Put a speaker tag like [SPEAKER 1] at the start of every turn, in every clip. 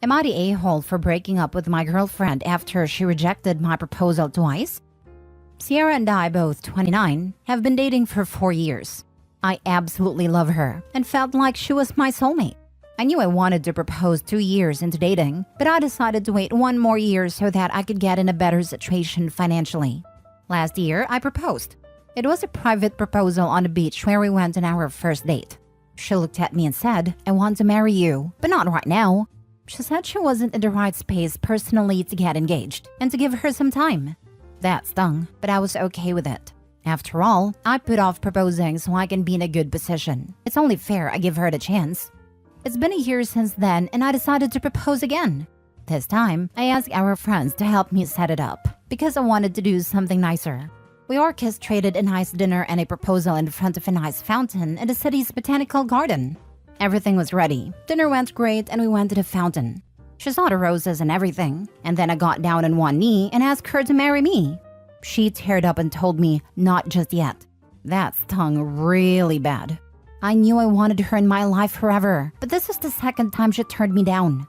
[SPEAKER 1] Am I the a-hole for breaking up with my girlfriend after she rejected my proposal twice? Sierra and I, both 29, have been dating for 4 years. I absolutely love her and felt like she was my soulmate. I knew I wanted to propose 2 years into dating, but I decided to wait 1 more year so that I could get in a better situation financially. Last year, I proposed. It was a private proposal on the beach where we went on our first date. She looked at me and said, "I want to marry you, but not right now." She said she wasn't in the right space personally to get engaged and to give her some time. That stung, but I was okay with it. After all, I put off proposing so I can be in a good position. It's only fair I give her the chance. It's been a year since then and I decided to propose again. This time, I asked our friends to help me set it up because I wanted to do something nicer. We orchestrated a nice dinner and a proposal in front of a nice fountain in the city's botanical garden. Everything was ready. Dinner went great and we went to the fountain. She saw the roses and everything, and then I got down on one knee and asked her to marry me. She teared up and told me, "Not just yet." That stung really bad. I knew I wanted her in my life forever, but this is the second time she turned me down.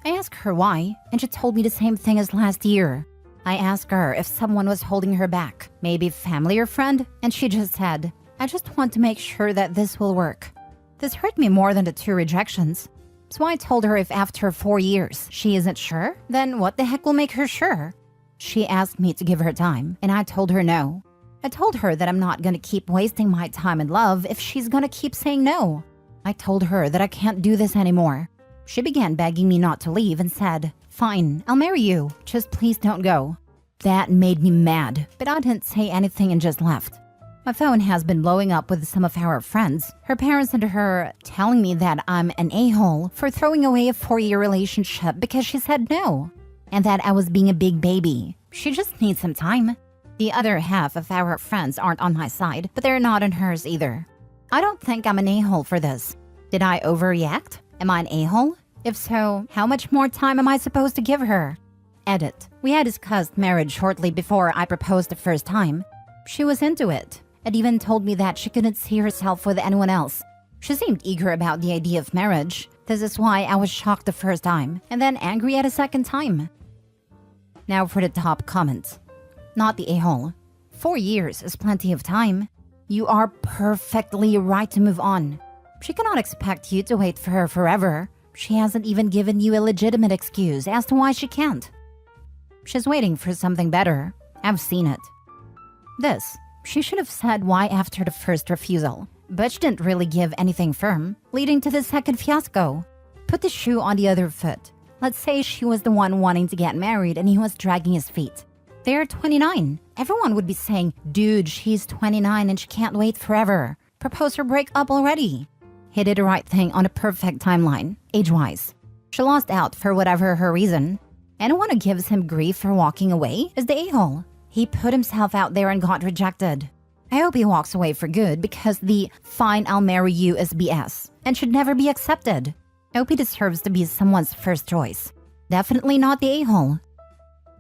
[SPEAKER 1] I asked her why, and she told me the same thing as last year. I asked her if someone was holding her back, maybe family or friend, and she just said, "I just want to make sure that this will work." This hurt me more than the 2 rejections. So I told her if after 4 years she isn't sure, then what the heck will make her sure? She asked me to give her time, and I told her no. I told her that I'm not gonna keep wasting my time and love if she's gonna keep saying no. I told her that I can't do this anymore. She began begging me not to leave and said, "Fine, I'll marry you, just please don't go." That made me mad, but I didn't say anything and just left. My phone has been blowing up with some of our friends, her parents and her, telling me that I'm an a-hole for throwing away a 4-year relationship because she said no, and that I was being a big baby. She just needs some time. The other half of our friends aren't on my side, but they're not on hers either. I don't think I'm an a-hole for this. Did I overreact? Am I an a-hole? If so, how much more time am I supposed to give her? Edit. We had discussed marriage shortly before I proposed the first time. She was into it, and even told me that she couldn't see herself with anyone else. She seemed eager about the idea of marriage. This is why I was shocked the first time, and then angry at a second time. Now for the top comment. Not the a-hole. 4 years is plenty of time. You are perfectly right to move on. She cannot expect you to wait for her forever. She hasn't even given you a legitimate excuse as to why she can't. She's waiting for something better. I've seen it. This, she should have said why after the first refusal, but she didn't really give anything firm, leading to the second fiasco. Put the shoe on the other foot. Let's say she was the one wanting to get married and he was dragging his feet. They're 29. Everyone would be saying, "Dude, she's 29 and she can't wait forever. Propose or break up already." He did the right thing on a perfect timeline, age-wise. She lost out for whatever her reason. Anyone who gives him grief for walking away is the a-hole. He put himself out there and got rejected. I hope he walks away for good because the "fine, I'll marry you" is BS and should never be accepted. I hope he deserves to be someone's first choice. Definitely not the a-hole.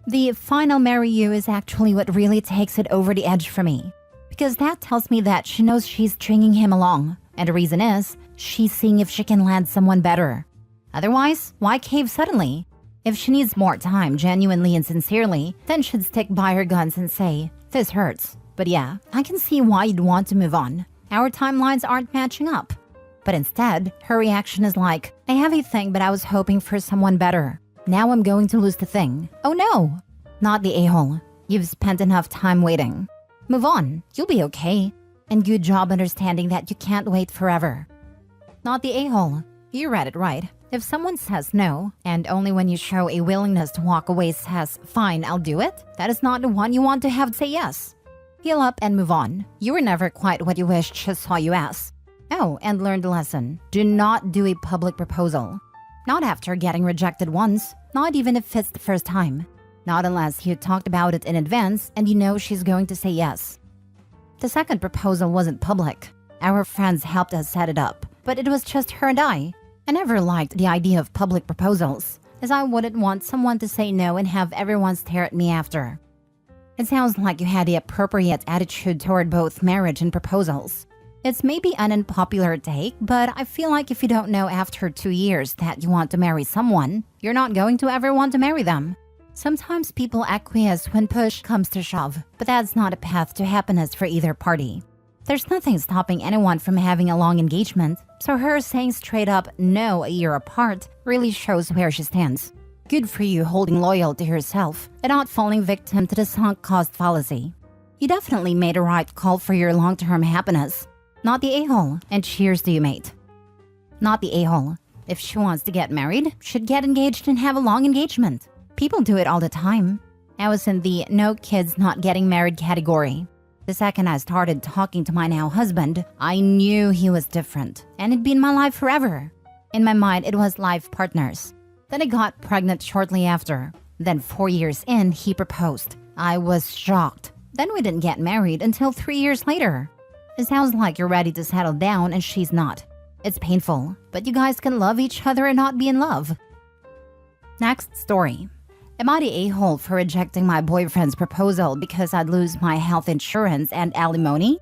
[SPEAKER 1] The "fine, I'll marry you" is actually what really takes it over the edge for me. Because that tells me that she knows she's stringing him along. And the reason is, she's seeing if she can land someone better. Otherwise, why cave suddenly? If she needs more time genuinely and sincerely, then she'd stick by her guns and say, "This hurts. But yeah, I can see why you'd want to move on. Our timelines aren't matching up." But instead, her reaction is like, "I have a thing, but I was hoping for someone better. Now I'm going to lose the thing. Oh no!" Not the a-hole. You've spent enough time waiting. Move on. You'll be okay. And good job understanding that you can't wait forever. Not the a-hole. You read it right. If someone says no, and only when you show a willingness to walk away says, "Fine, I'll do it," that is not the one you want to have say yes. Heal up and move on. You were never quite what you wished she saw you as. Oh, and learn the lesson. Do not do a public proposal. Not after getting rejected once, not even if it's the first time. Not unless you talked about it in advance and you know she's going to say yes. The second proposal wasn't public. Our friends helped us set it up, but it was just her and I. I never liked the idea of public proposals, as I wouldn't want someone to say no and have everyone stare at me after. It sounds like you had the appropriate attitude toward both marriage and proposals. It's maybe an unpopular take, but I feel like if you don't know after 2 years that you want to marry someone, you're not going to ever want to marry them. Sometimes people acquiesce when push comes to shove, but that's not a path to happiness for either party. There's nothing stopping anyone from having a long engagement, so her saying straight up no a year apart really shows where she stands. Good for you holding loyal to yourself and not falling victim to the sunk cost fallacy. You definitely made a right call for your long-term happiness. Not the a-hole, and cheers to you, mate. Not the a-hole. If she wants to get married, she'd get engaged and have a long engagement. People do it all the time. I was in the no kids not getting married category. The second I started talking to my now husband, I knew he was different, and it'd been my life forever. In my mind, it was life partners. Then I got pregnant shortly after. Then 4 years in, he proposed. I was shocked. Then we didn't get married until 3 years later. It sounds like you're ready to settle down and she's not. It's painful, but you guys can love each other and not be in love. Next story. Am I the a-hole for rejecting my boyfriend's proposal because I'd lose my health insurance and alimony?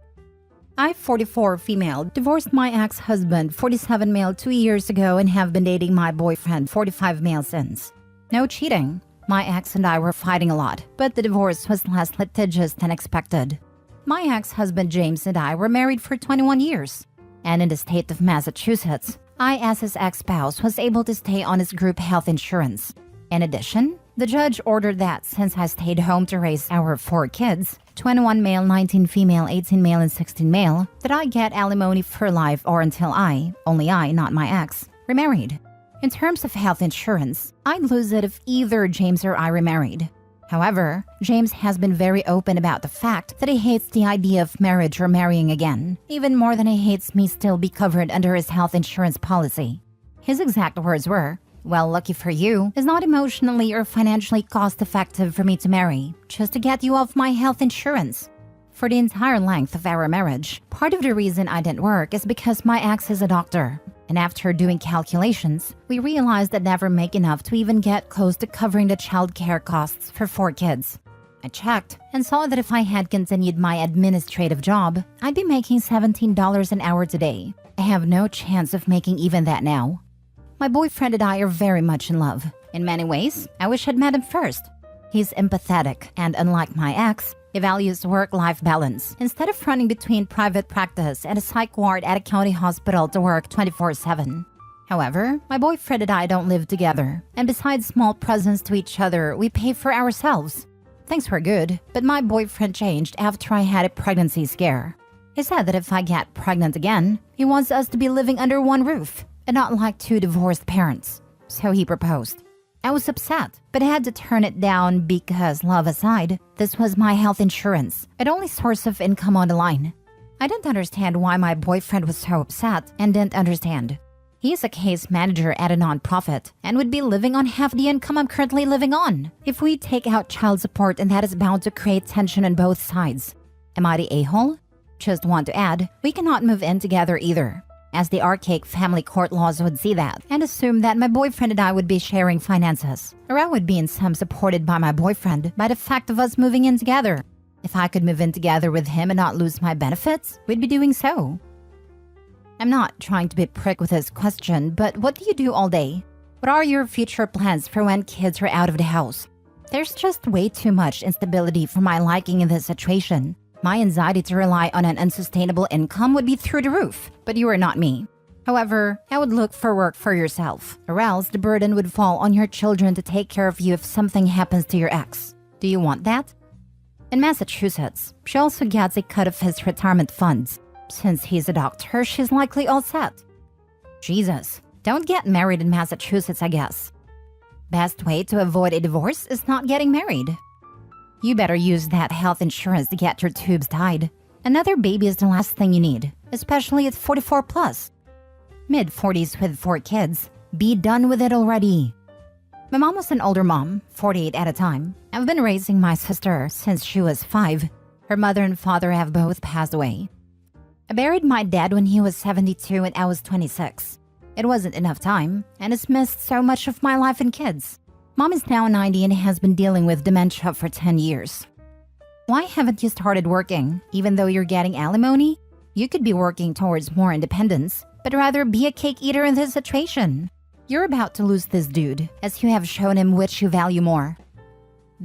[SPEAKER 1] I, 44 female, divorced my ex-husband, 47 male, 2 years ago and have been dating my boyfriend, 45 male since. No cheating. My ex and I were fighting a lot, but the divorce was less litigious than expected. My ex-husband James and I were married for 21 years. And in the state of Massachusetts, I, as his ex-spouse, was able to stay on his group health insurance. In addition, the judge ordered that since I stayed home to raise our 4 kids, 21 male, 19 female, 18 male, and 16 male, that I get alimony for life or until I, only I, not my ex, remarried. In terms of health insurance, I'd lose it if either James or I remarried. However, James has been very open about the fact that he hates the idea of marriage or marrying again, even more than he hates me still be covered under his health insurance policy. His exact words were, "Well, lucky for you, it's not emotionally or financially cost-effective for me to marry, just to get you off my health insurance." For the entire length of our marriage, part of the reason I didn't work is because my ex is a doctor. And after doing calculations, we realized I'd never make enough to even get close to covering the child care costs for 4 kids. I checked and saw that if I had continued my administrative job, I'd be making $17 an hour today. I have no chance of making even that now. My boyfriend and I are very much in love. In many ways, I wish I'd met him first. He's empathetic, and unlike my ex, he values work-life balance instead of running between private practice and a psych ward at a county hospital to work 24/7. However, my boyfriend and I don't live together, and besides small presents to each other, we pay for ourselves. Things were good, but my boyfriend changed after I had a pregnancy scare. He said that if I get pregnant again, he wants us to be living under one roof and not like 2 divorced parents. So he proposed. I was upset, but I had to turn it down because, love aside, this was my health insurance, an only source of income on the line. I didn't understand why my boyfriend was so upset and didn't understand. He is a case manager at a nonprofit and would be living on half the income I'm currently living on if we take out child support, and that is bound to create tension on both sides. Am I the a-hole? Just want to add, we cannot move in together either, as the archaic family court laws would see that and assume that my boyfriend and I would be sharing finances, or I would be in some supported by my boyfriend by the fact of us moving in together. If I could move in together with him and not lose my benefits, we'd be doing so. I'm not trying to be a prick with this question, but what do you do all day? What are your future plans for when kids are out of the house? There's just way too much instability for my liking in this situation. My anxiety to rely on an unsustainable income would be through the roof, but you are not me. However, I would look for work for yourself, or else the burden would fall on your children to take care of you if something happens to your ex. Do you want that? In Massachusetts, she also gets a cut of his retirement funds. Since he's a doctor, she's likely all set. Jesus, don't get married in Massachusetts, I guess. Best way to avoid a divorce is not getting married. You better use that health insurance to get your tubes tied. Another baby is the last thing you need, especially at 44 plus. Mid-40s with 4 kids. Be done with it already. My mom was an older mom, 48 at a time. I've been raising my sister since she was 5. Her mother and father have both passed away. I buried my dad when he was 72 and I was 26. It wasn't enough time, and it's missed so much of my life and kids. Mom is now 90 and has been dealing with dementia for 10 years. Why haven't you started working, even though you're getting alimony? You could be working towards more independence, but rather be a cake eater in this situation. You're about to lose this dude, as you have shown him which you value more.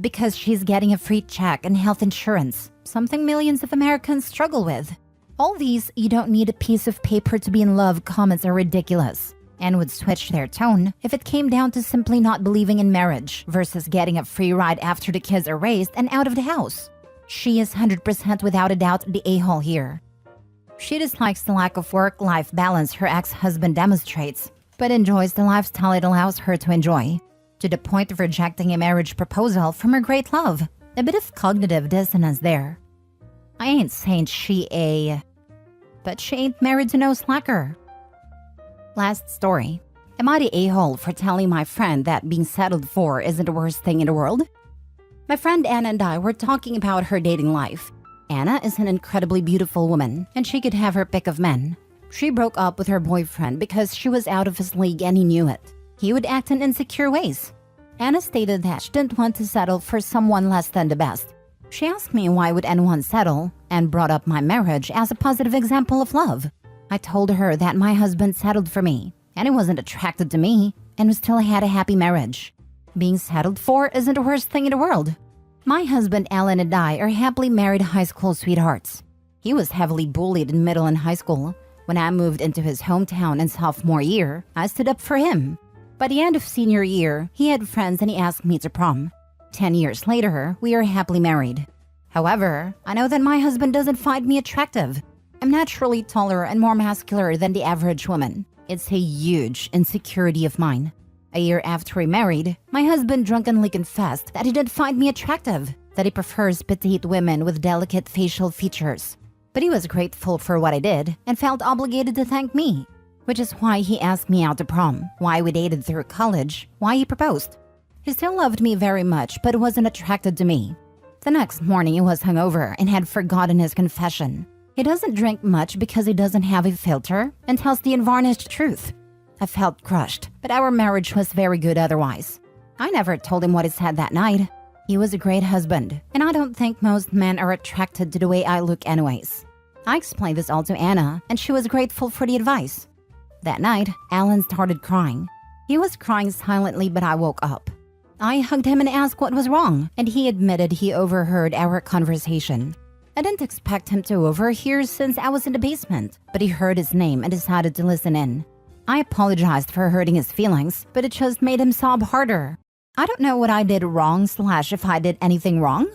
[SPEAKER 1] Because she's getting a free check and health insurance, something millions of Americans struggle with. All these "you don't need a piece of paper to be in love" comments are ridiculous, and would switch their tone if it came down to simply not believing in marriage versus getting a free ride after the kids are raised and out of the house. She is 100% without a doubt the a-hole here. She dislikes the lack of work-life balance her ex-husband demonstrates, but enjoys the lifestyle it allows her to enjoy, to the point of rejecting a marriage proposal from her great love. A bit of cognitive dissonance there. I ain't saying but she ain't married to no slacker. Last story. Am I the a-hole for telling my friend that being settled for isn't the worst thing in the world? My friend Anna and I were talking about her dating life. Anna is an incredibly beautiful woman, and she could have her pick of men. She broke up with her boyfriend because she was out of his league and he knew it. He would act in insecure ways. Anna stated that she didn't want to settle for someone less than the best. She asked me why would anyone settle, and brought up my marriage as a positive example of love. I told her that my husband settled for me, and he wasn't attracted to me, and we still had a happy marriage. Being settled for isn't the worst thing in the world. My husband Alan and I are happily married high school sweethearts. He was heavily bullied in middle and high school. When I moved into his hometown in sophomore year, I stood up for him. By the end of senior year, he had friends and he asked me to prom. 10 years later, we are happily married. However, I know that my husband doesn't find me attractive. I'm naturally taller and more muscular than the average woman. It's a huge insecurity of mine. A year after we married, my husband drunkenly confessed that he didn't find me attractive, that he prefers petite women with delicate facial features. But he was grateful for what I did and felt obligated to thank me, which is why he asked me out to prom, why we dated through college, why he proposed. He still loved me very much but wasn't attracted to me. The next morning he was hungover and had forgotten his confession. He doesn't drink much because he doesn't have a filter and tells the unvarnished truth. I felt crushed, but our marriage was very good otherwise. I never told him what he said that night. He was a great husband, and I don't think most men are attracted to the way I look anyways. I explained this all to Anna, and she was grateful for the advice. That night, Alan started crying. He was crying silently, but I woke up. I hugged him and asked what was wrong, and he admitted he overheard our conversation. I didn't expect him to overhear since I was in the basement, but he heard his name and decided to listen in. I apologized for hurting his feelings, but it just made him sob harder. I don't know what I did wrong / if I did anything wrong.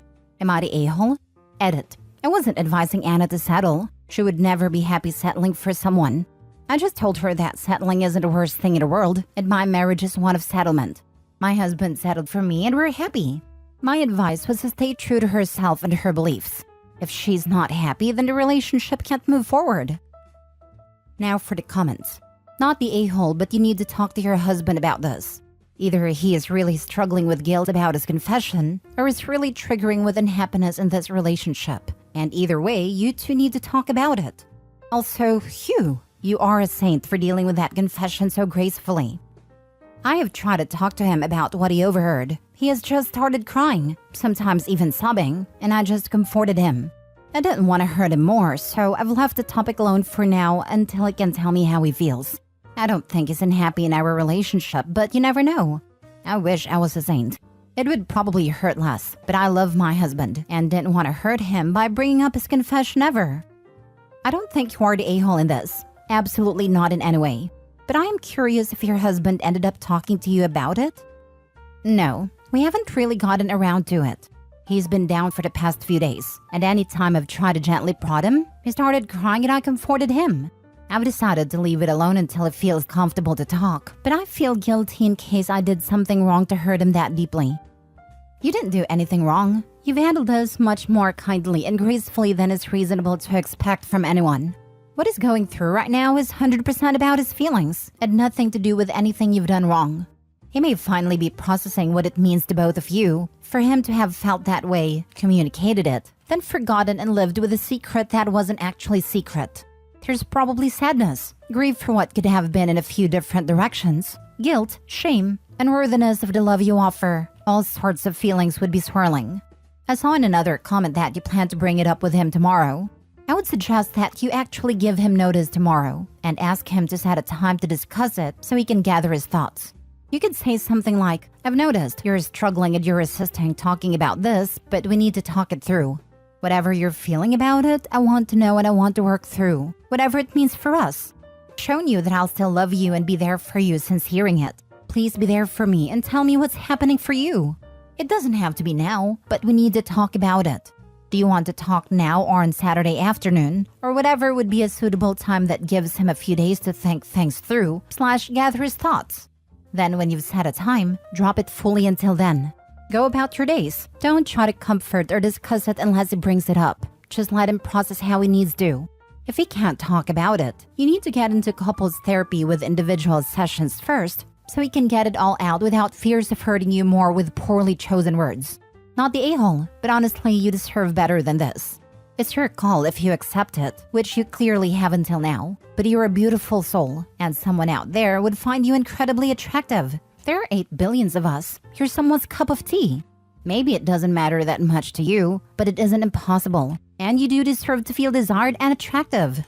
[SPEAKER 1] Am I the a-hole? Edit. I wasn't advising Anna to settle. She would never be happy settling for someone. I just told her that settling isn't the worst thing in the world, and my marriage is one of settlement. My husband settled for me and we're happy. My advice was to stay true to herself and her beliefs. If she's not happy, then the relationship can't move forward. Now for the comments. Not the a-hole, but you need to talk to your husband about this. Either he is really struggling with guilt about his confession, or is really triggering with unhappiness in this relationship. And either way, you two need to talk about it. Also, phew, you are a saint for dealing with that confession so gracefully. I have tried to talk to him about what he overheard. He has just started crying, sometimes even sobbing, and I just comforted him. I didn't want to hurt him more, so I've left the topic alone for now until he can tell me how he feels. I don't think he's unhappy in our relationship, but you never know. I wish I was a saint. It would probably hurt less, but I love my husband and didn't want to hurt him by bringing up his confession ever. I don't think you are the a-hole in this. Absolutely not in any way. But I am curious if your husband ended up talking to you about it? No, we haven't really gotten around to it. He's been down for the past few days, and any time I've tried to gently prod him, he started crying and I comforted him. I've decided to leave it alone until it feels comfortable to talk, but I feel guilty in case I did something wrong to hurt him that deeply. You didn't do anything wrong. You've handled this much more kindly and gracefully than is reasonable to expect from anyone. What he's going through right now is 100% about his feelings, and nothing to do with anything you've done wrong. He may finally be processing what it means to both of you, for him to have felt that way, communicated it, then forgotten and lived with a secret that wasn't actually secret. There's probably sadness, grief for what could have been in a few different directions, guilt, shame, unworthiness of the love you offer. All sorts of feelings would be swirling. I saw in another comment that you plan to bring it up with him tomorrow. I would suggest that you actually give him notice tomorrow and ask him to set a time to discuss it so he can gather his thoughts. You could say something like, I've noticed you're struggling and you're resisting talking about this, but we need to talk it through. Whatever you're feeling about it, I want to know and I want to work through, whatever it means for us. I've shown you that I'll still love you and be there for you since hearing it. Please be there for me and tell me what's happening for you. It doesn't have to be now, but we need to talk about it. Do you want to talk now or on Saturday afternoon? Or whatever would be a suitable time that gives him a few days to think things through / gather his thoughts. Then when you've set a time, drop it fully until then. Go about your days. Don't try to comfort or discuss it unless he brings it up. Just let him process how he needs to. If he can't talk about it, you need to get into couples therapy with individual sessions first so he can get it all out without fears of hurting you more with poorly chosen words. Not the a-hole, but honestly, you deserve better than this. It's your call if you accept it, which you clearly have until now. But you're a beautiful soul, and someone out there would find you incredibly attractive. There are 8 billion of us. You're someone's cup of tea. Maybe it doesn't matter that much to you, but it isn't impossible. And you do deserve to feel desired and attractive.